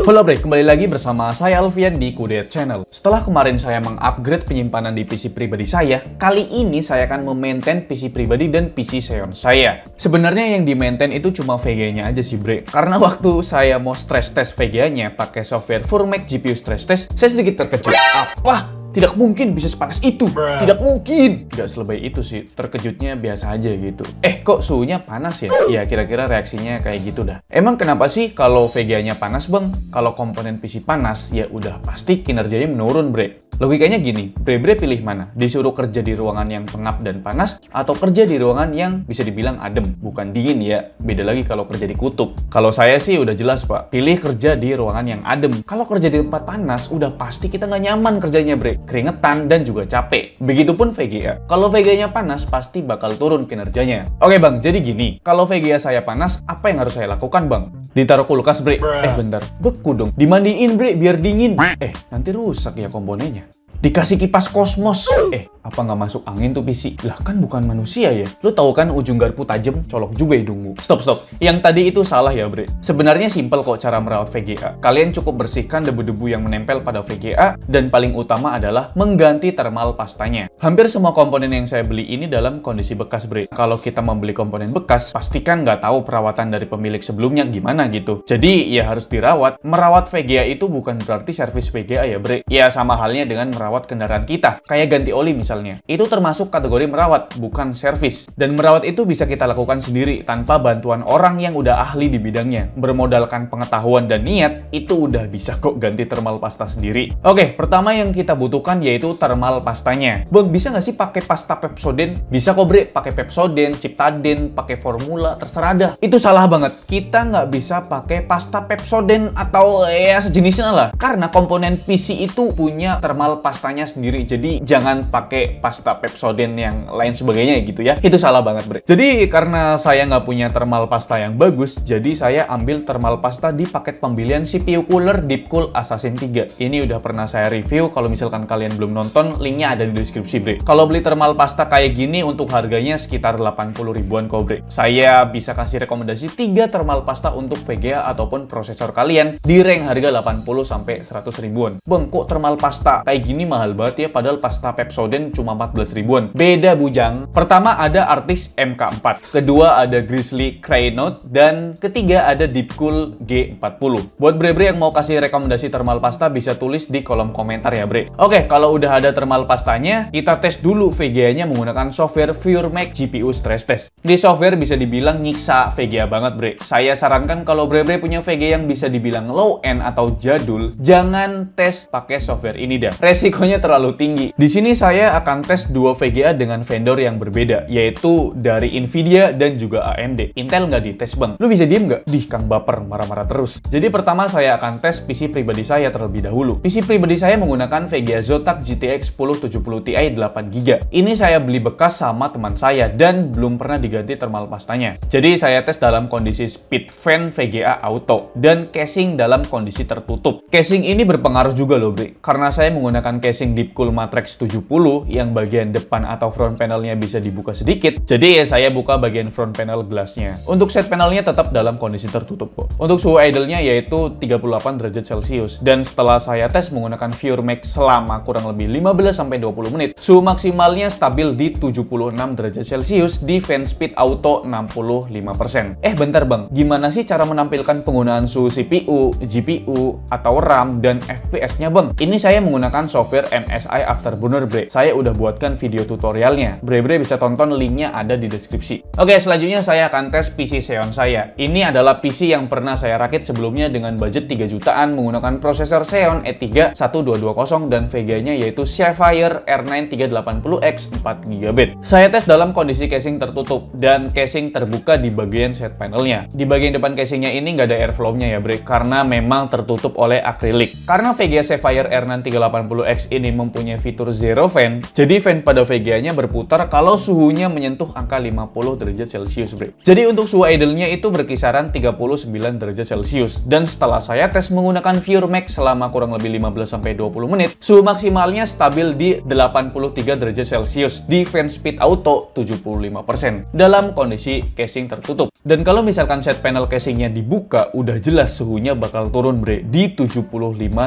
Halo Bre, kembali lagi bersama saya Alfian di Kudet Channel. Setelah kemarin saya mengupgrade penyimpanan di PC pribadi saya, kali ini saya akan memaintain PC pribadi dan PC Xeon saya. Sebenarnya yang di-maintain itu cuma VGA-nya aja sih Bre. Karena waktu saya mau stress test VGA-nya pakai software Furmac GPU Stress Test, saya sedikit terkejut. Apa? Tidak mungkin bisa sepanas itu. Tidak mungkin. Tidak selebay itu sih. Terkejutnya biasa aja gitu. Kok suhunya panas ya? Ya kira-kira reaksinya kayak gitu dah. Emang kenapa sih kalau VGA-nya panas bang? Kalau komponen PC panas, ya udah pasti kinerjanya menurun Bre. Logikanya gini, Bre pilih mana? Disuruh kerja di ruangan yang pengap dan panas, atau kerja di ruangan yang bisa dibilang adem, bukan dingin ya. Beda lagi kalau kerja di kutub. Kalau saya sih udah jelas Pak, pilih kerja di ruangan yang adem. Kalau kerja di tempat panas, udah pasti kita nggak nyaman kerjanya Bre. Keringetan dan juga capek. Begitupun VGA. Kalau VGA-nya panas, pasti bakal turun kinerjanya. Oke bang, jadi gini, kalau VGA saya panas, apa yang harus saya lakukan bang? Ditaruh kulkas Bre. Bentar, beku dong. Dimandiin Bre, biar dingin. Nanti rusak ya komponennya. Dikasih kipas kosmos. Apa nggak masuk angin tuh PC? Lah kan bukan manusia ya. Lu tahu kan ujung garpu tajam, colok juga hidungmu. Stop. Yang tadi itu salah ya Bre. Sebenarnya simpel kok cara merawat VGA. Kalian cukup bersihkan debu-debu yang menempel pada VGA, dan paling utama adalah mengganti thermal pastanya. Hampir semua komponen yang saya beli ini dalam kondisi bekas Bre. Kalau kita membeli komponen bekas, pastikan nggak tahu perawatan dari pemilik sebelumnya gimana gitu. Jadi ya harus dirawat. Merawat VGA itu bukan berarti servis VGA ya Bre. Ya sama halnya dengan merawat kendaraan kita. Kayak ganti oli misalnya. Itu termasuk kategori merawat, bukan servis. Dan merawat itu bisa kita lakukan sendiri tanpa bantuan orang yang udah ahli di bidangnya. Bermodalkan pengetahuan dan niat, itu udah bisa kok ganti thermal pasta sendiri. Oke, pertama yang kita butuhkan yaitu thermal pastanya. Bang, bisa nggak sih pakai pasta Pepsodent? Bisa kok Bre, pakai Pepsodent, Ciptaden, pakai formula, terserah dah. Itu salah banget. Kita nggak bisa pakai pasta Pepsodent atau ya sejenisnya lah. Karena komponen PC itu punya thermal pastanya sendiri. Jadi jangan pakai pasta Pepsodent yang lain sebagainya gitu ya. Itu salah banget Bre. Jadi karena saya nggak punya thermal pasta yang bagus, jadi saya ambil thermal pasta di paket pembelian CPU cooler Deepcool Assassin 3. Ini udah pernah saya review. Kalau misalkan kalian belum nonton, linknya ada di deskripsi Bre. Kalau beli thermal pasta kayak gini untuk harganya sekitar 80 ribuan kok Bre. Saya bisa kasih rekomendasi 3 thermal pasta untuk VGA ataupun prosesor kalian di rank harga 80 sampai 100 ribuan. Bang, kok thermal pasta kayak gini mahal banget ya, padahal pasta Pepsodent cuma 14 ribuan. Beda bujang. Pertama ada Artix MK4, kedua ada Grizzly Craynote, dan ketiga ada Deepcool G40. Buat Bre yang mau kasih rekomendasi thermal pasta bisa tulis di kolom komentar ya Bre. Oke, kalau udah ada thermal pastanya, kita tes dulu VGA-nya menggunakan software Furmac GPU Stress Test. Di software bisa dibilang nyiksa VGA banget Bre. Saya sarankan kalau Bre punya VGA yang bisa dibilang low end atau jadul, jangan tes pakai software ini dah. Resikonya terlalu tinggi. Di sini saya akan tes dua VGA dengan vendor yang berbeda, yaitu dari Nvidia dan juga AMD. Intel nggak dites bang. Lu bisa diem nggak? Kang baper, marah-marah terus. Jadi pertama saya akan tes PC pribadi saya terlebih dahulu. PC pribadi saya menggunakan VGA Zotac GTX 1070 Ti 8GB. Ini saya beli bekas sama teman saya dan belum pernah diganti thermal pastanya. Jadi saya tes dalam kondisi speed fan VGA auto dan casing dalam kondisi tertutup. Casing ini berpengaruh juga loh Bre, karena saya menggunakan casing Deepcool Matrix 70 yang bagian depan atau front panelnya bisa dibuka sedikit. Jadi ya saya buka bagian front panel glassnya. Untuk set panelnya tetap dalam kondisi tertutup kok. Untuk suhu idle-nya yaitu 38 derajat Celcius. Dan setelah saya tes menggunakan Furmac selama kurang lebih 15-20 menit, suhu maksimalnya stabil di 76 derajat Celcius di fan speed auto 65%. Bentar bang, gimana sih cara menampilkan penggunaan suhu CPU, GPU, atau RAM, dan FPS-nya bang? Ini saya menggunakan software MSI Afterburner Bre. Saya udah buatkan video tutorialnya. Bre bisa tonton, linknya ada di deskripsi. Oke, selanjutnya saya akan tes PC Xeon saya. Ini adalah PC yang pernah saya rakit sebelumnya dengan budget 3 jutaan menggunakan prosesor Xeon E3 1220 dan VGA-nya yaitu Sapphire R9 380X 4GB. Saya tes dalam kondisi casing tertutup dan casing terbuka di bagian set panelnya. Di bagian depan casingnya ini nggak ada airflow-nya ya Bre, karena memang tertutup oleh akrilik. Karena VGA Sapphire R9 380X ini mempunyai fitur zero fan, Jadi fan pada VGA-nya berputar kalau suhunya menyentuh angka 50 derajat Celcius, bre. Jadi untuk suhu idle-nya itu berkisaran 39 derajat Celcius. Dan setelah saya tes menggunakan VureMax selama kurang lebih 15-20 menit, suhu maksimalnya stabil di 83 derajat Celcius di fan speed auto 75% dalam kondisi casing tertutup. Dan kalau misalkan side panel casingnya dibuka, udah jelas suhunya bakal turun, bre, di 75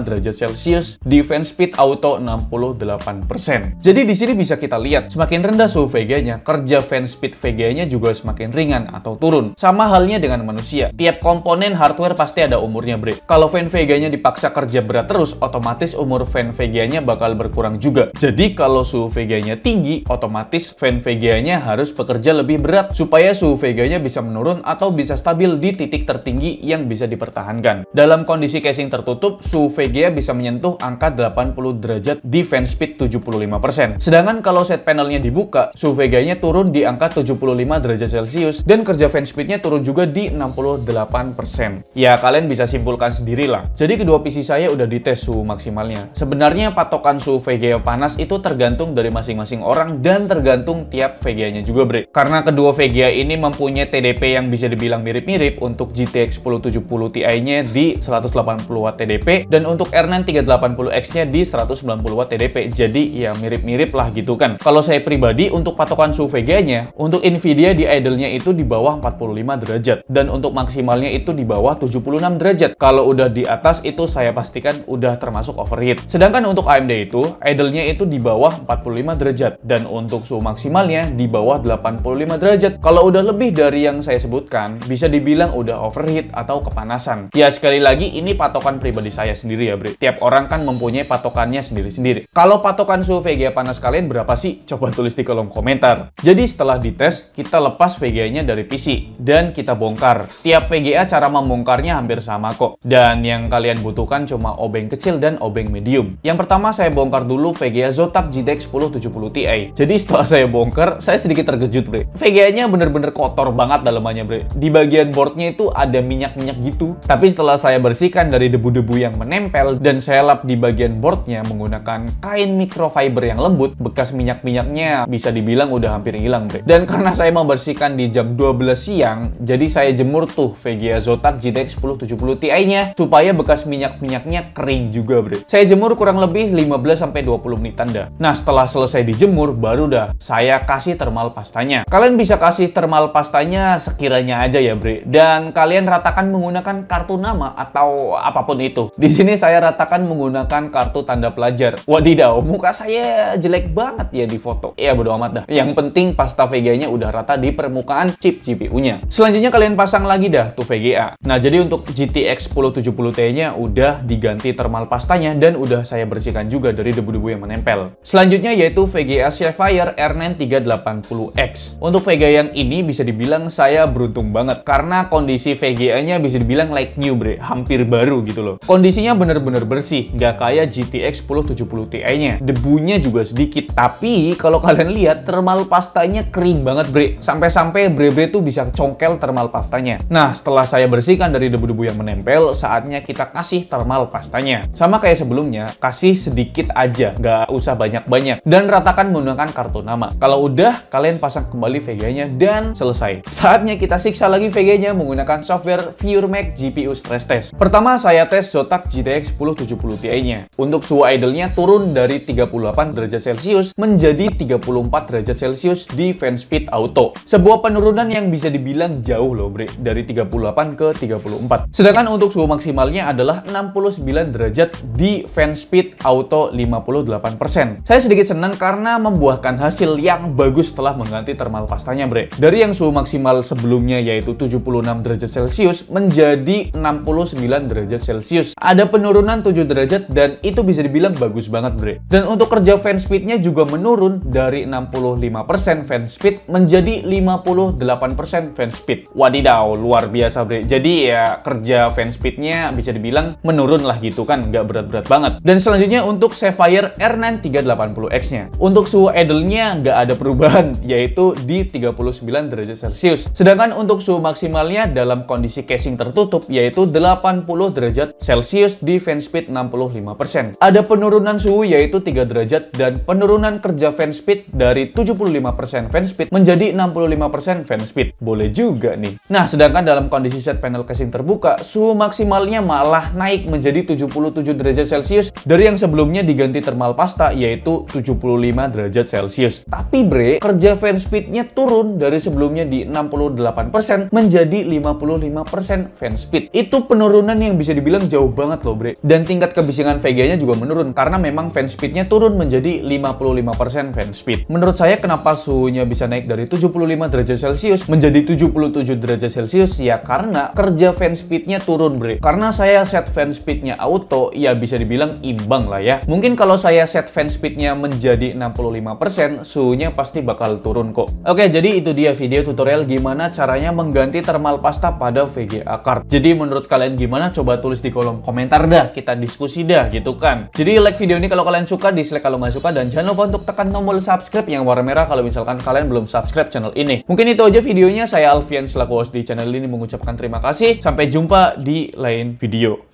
derajat Celcius di fan speed auto 68%. Jadi di sini bisa kita lihat, semakin rendah suhu VGA-nya, kerja fan speed VGA-nya juga semakin ringan atau turun. Sama halnya dengan manusia. Tiap komponen hardware pasti ada umurnya, bre. Kalau fan VGA-nya dipaksa kerja berat terus, otomatis umur fan VGA-nya bakal berkurang juga. Jadi kalau suhu VGA-nya tinggi, otomatis fan VGA-nya harus bekerja lebih berat supaya suhu VGA-nya bisa menurun atau bisa stabil di titik tertinggi yang bisa dipertahankan. Dalam kondisi casing tertutup, suhu VGA bisa menyentuh angka 80 derajat di fan speed 75%. Sedangkan kalau side panelnya dibuka, suhu VGA-nya turun di angka 75 derajat Celcius dan kerja fan speed-nya turun juga di 68%. Ya, kalian bisa simpulkan sendirilah. Jadi kedua PC saya udah dites suhu maksimalnya. Sebenarnya patokan suhu VGA panas itu tergantung dari masing-masing orang dan tergantung tiap VGA-nya juga, bre. Karena kedua VGA ini mempunyai TDP yang bisa dibilang mirip-mirip. Untuk GTX 1070 Ti-nya di 180W TDP dan untuk R9 380X-nya di 190W TDP. Jadi ya mirip-mirip lah gitu kan. Kalau saya pribadi untuk patokan suhu VGA-nya, untuk Nvidia di idle-nya itu di bawah 45 derajat dan untuk maksimalnya itu di bawah 76 derajat. Kalau udah di atas itu saya pastikan udah termasuk overheat. Sedangkan untuk AMD itu idle-nya itu di bawah 45 derajat dan untuk suhu maksimalnya di bawah 85 derajat. Kalau udah lebih dari yang saya sebutkan, bisa dibilang udah overheat atau kepanasan. Ya sekali lagi ini patokan pribadi saya sendiri ya, bre. Tiap orang kan mempunyai patokannya sendiri-sendiri. Kalau patokan suhu VGA panas kalian berapa sih? Coba tulis di kolom komentar. Jadi setelah dites, kita lepas VGA-nya dari PC dan kita bongkar. Tiap VGA cara membongkarnya hampir sama kok. Dan yang kalian butuhkan cuma obeng kecil dan obeng medium. Yang pertama saya bongkar dulu VGA Zotac GTX 1070 Ti. Jadi setelah saya bongkar, saya sedikit terkejut, bre. VGA-nya bener-bener kotor banget dalamannya, bre. Di bagian boardnya itu ada minyak-minyak gitu. Tapi setelah saya bersihkan dari debu-debu yang menempel dan saya lap di bagian boardnya menggunakan kain microfiber yang lembut, bekas minyak-minyaknya bisa dibilang udah hampir hilang, bre. Dan karena saya membersihkan di jam 12 siang, jadi saya jemur tuh VGA Zotac GTX 1070 Ti-nya supaya bekas minyak-minyaknya kering juga, bre. Saya jemur kurang lebih 15-20 menitan dah. Nah, setelah selesai dijemur, baru dah saya kasih thermal pastanya. Kalian bisa kasih thermal pastanya sekiranya aja ya, bre. Dan kalian ratakan menggunakan kartu nama atau apapun itu. Di sini saya ratakan menggunakan kartu tanda pelajar. Wadidaw, muka saya jelek banget ya di foto. Ya bodo amat dah. Yang penting pasta VGA-nya udah rata di permukaan chip GPU-nya. Selanjutnya kalian pasang lagi dah tuh VGA. Nah, jadi untuk GTX 1070 Ti-nya udah diganti thermal pastanya dan udah saya bersihkan juga dari debu-debu yang menempel. Selanjutnya yaitu VGA Sapphire R9 380X. Untuk VGA yang ini bisa dibilang saya beruntung banget karena kondisi VGA-nya bisa dibilang like new, bre. Hampir baru gitu loh. Kondisinya bener-bener bersih, nggak kayak GTX 1070 Ti-nya. Debunya juga sedikit. Tapi kalau kalian lihat thermal pastanya kering banget, bre. Sampai-sampai bre-bre tuh bisa congkel thermal pastanya. Nah, setelah saya bersihkan dari debu-debu yang menempel, saatnya kita kasih thermal pastanya. Sama kayak sebelumnya, kasih sedikit aja, nggak usah banyak-banyak. Dan ratakan menggunakan kartu nama. Kalau udah, kalian pasang kembali VGA-nya dan selesai. Saatnya kita siksa lagi VGA-nya menggunakan software VureMax GPU Stress Test. Pertama, saya tes Zotac GTX 1070 Ti-nya. Untuk suhu idle-nya turun dari 38 derajat Celcius menjadi 34 derajat Celcius di fan speed auto. Sebuah penurunan yang bisa dibilang jauh loh, bre. Dari 38 ke 34. Sedangkan untuk suhu maksimalnya adalah 69 derajat di fan speed auto 58%. Saya sedikit senang karena membuahkan hasil yang bagus setelah mengganti thermal pastanya, bre. Dari yang suhu maksimal sebelumnya yaitu 76 derajat Celcius menjadi 69 derajat Celcius. Ada penurunan 7 derajat dan itu bisa dibilang bagus banget, bre. Dan untuk kerja fan speed-nya juga menurun dari 65% fan speed menjadi 58% fan speed. Wadidaw, luar biasa, bre. Jadi ya kerja fan speed-nya bisa dibilang menurun lah gitu kan, nggak berat-berat banget. Dan selanjutnya untuk Sapphire R9 380X-nya. Untuk suhu idle-nya nggak ada perubahan, yaitu di 39 derajat Celcius. Sedangkan untuk suhu maksimalnya dalam kondisi casing tertutup yaitu 80 derajat Celcius di fan speed 65%. Ada penurunan suhu yaitu 3 derajat dan dan penurunan kerja fan speed dari 75% fan speed menjadi 65% fan speed. Boleh juga nih. Nah, sedangkan dalam kondisi set panel casing terbuka, suhu maksimalnya malah naik menjadi 77 derajat Celcius dari yang sebelumnya diganti thermal pasta yaitu 75 derajat Celcius. Tapi bre, kerja fan speednya turun dari sebelumnya di 68% menjadi 55% fan speed. Itu penurunan yang bisa dibilang jauh banget loh bre. Dan tingkat kebisingan VGA-nya juga menurun karena memang fan speednya turun menjadi 55% fan speed. Menurut saya kenapa suhunya bisa naik dari 75 derajat Celcius menjadi 77 derajat Celcius ya karena kerja fan speednya turun bre. Karena saya set fan speednya auto ya bisa dibilang imbang lah ya. Mungkin kalau saya set fan speednya menjadi 65%, suhunya pasti bakal turun kok. Oke, jadi itu dia video tutorial gimana caranya mengganti thermal pasta pada VGA card. Jadi menurut kalian gimana? Coba tulis di kolom komentar dah, kita diskusi dah gitu kan. Jadi like video ini kalau kalian suka, dislike kalau nggak suka, dan jangan lupa untuk tekan tombol subscribe yang warna merah kalau misalkan kalian belum subscribe channel ini. Mungkin itu aja videonya, saya Alfian selaku host di channel ini mengucapkan terima kasih. Sampai jumpa di lain video.